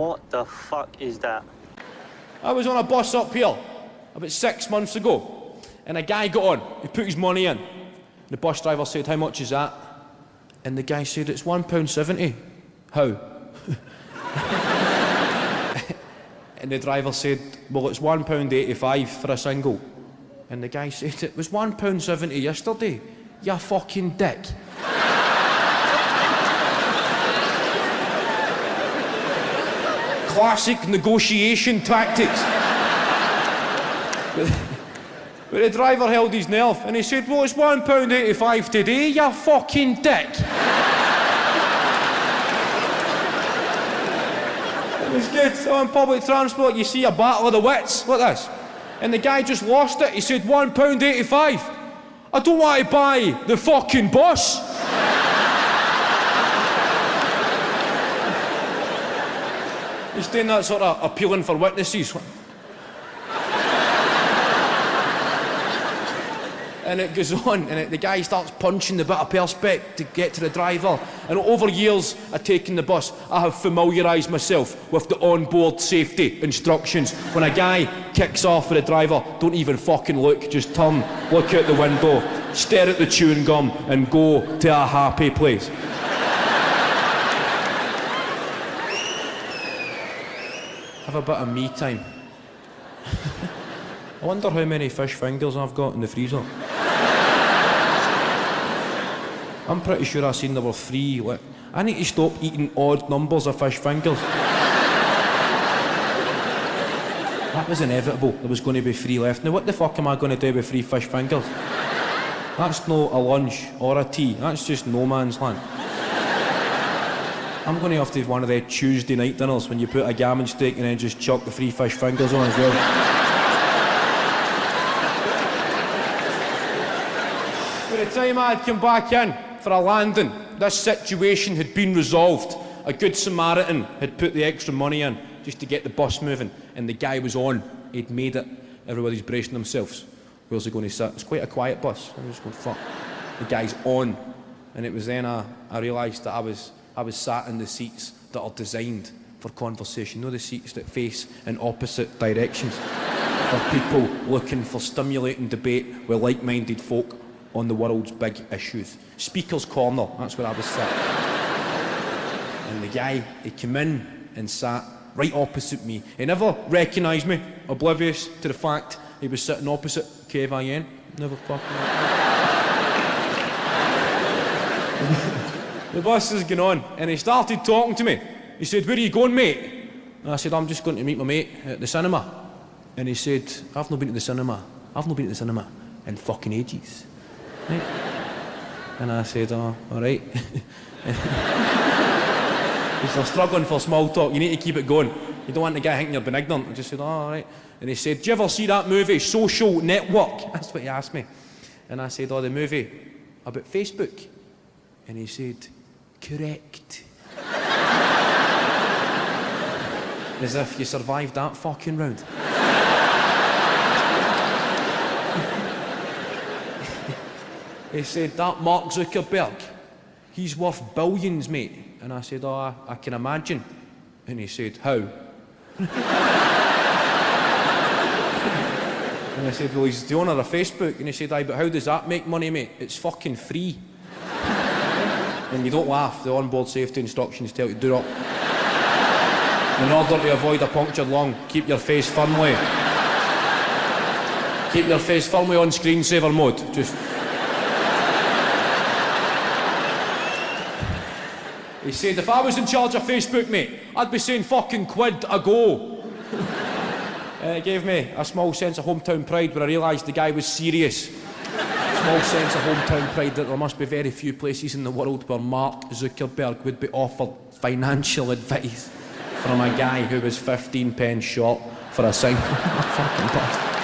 What the fuck is that? I was on a bus up here about 6 months ago, and a guy got on. He put his money in. The bus driver said, "How much is that?" And the guy said, "It's £1.70. How?" And the driver said, "Well, it's £1.85 for a single." And the guy said, "It was £1.70 yesterday, you fucking dick." Classic negotiation tactics. But the driver held his nerve and he said, "Well, it's £1.85 today, you fucking dick." It was good. So on public transport, you see a battle of the wits like this. And the guy just lost it. He said, £1.85. I don't want to buy the fucking bus. He's doing that sort of appealing for witnesses. And it goes on, and the guy starts punching the bit of perspex to get to the driver. And over years of taking the bus, I have familiarised myself with the onboard safety instructions. When a guy kicks off with a driver, don't even fucking look, just turn, look out the window, stare at the chewing gum, and go to a happy place. Have a bit of me time. I wonder how many fish fingers I've got in the freezer. I'm pretty sure I seen there were 3. I need to stop eating odd numbers of fish fingers. That was inevitable. There was going to be 3 left. Now what the fuck am I going to do with 3 fish fingers? That's not a lunch or a tea. That's just no man's land. I'm going to have to have one of their Tuesday night dinners when you put a gammon steak and then just chuck the 3 fish fingers on as well. By the time I'd come back in for a landing, this situation had been resolved. A good Samaritan had put the extra money in just to get the bus moving, and the guy was on. He'd made it. Everybody's bracing themselves. Where's he going to sit? It's quite a quiet bus. I was going, fuck. The guy's on. And it was then I realised that I was sat in the seats that are designed for conversation. You know, the seats that face in opposite directions. For people looking for stimulating debate with like-minded folk on the world's big issues. Speaker's corner, that's where I was sat. And the guy, he came in and sat right opposite me. He never recognised me, oblivious to the fact he was sitting opposite KVN. Never fucking... The bus is going on, and he started talking to me. He said, "Where are you going, mate?" And I said, "I'm just going to meet my mate at the cinema." And he said, I've not been to the cinema in fucking ages. Right? And I said, "Oh, all right." He said, "I'm struggling for small talk, you need to keep it going. You don't want the guy thinking you're being ignorant." I just said, "Oh, all right." And he said, "Do you ever see that movie, Social Network?" That's what he asked me. And I said, "Oh, the movie about Facebook." And he said, "Correct." As if you survived that fucking round. He said, "That Mark Zuckerberg, he's worth billions, mate." And I said, "Oh, I can imagine." And he said, "How?" And I said, "Well, he's the owner of Facebook." And he said, "Aye, but how does that make money, mate? It's fucking free." And you don't laugh, the onboard safety instructions tell you, do not. In order to avoid a punctured lung, keep your face firmly on screensaver mode. Just. He said, "If I was in charge of Facebook, mate, I'd be saying fucking quid a go." And it gave me a small sense of hometown pride when I realised the guy was serious. Small sense of hometown pride that there must be very few places in the world where Mark Zuckerberg would be offered financial advice from a guy who was 15 pence short for a single fucking bus.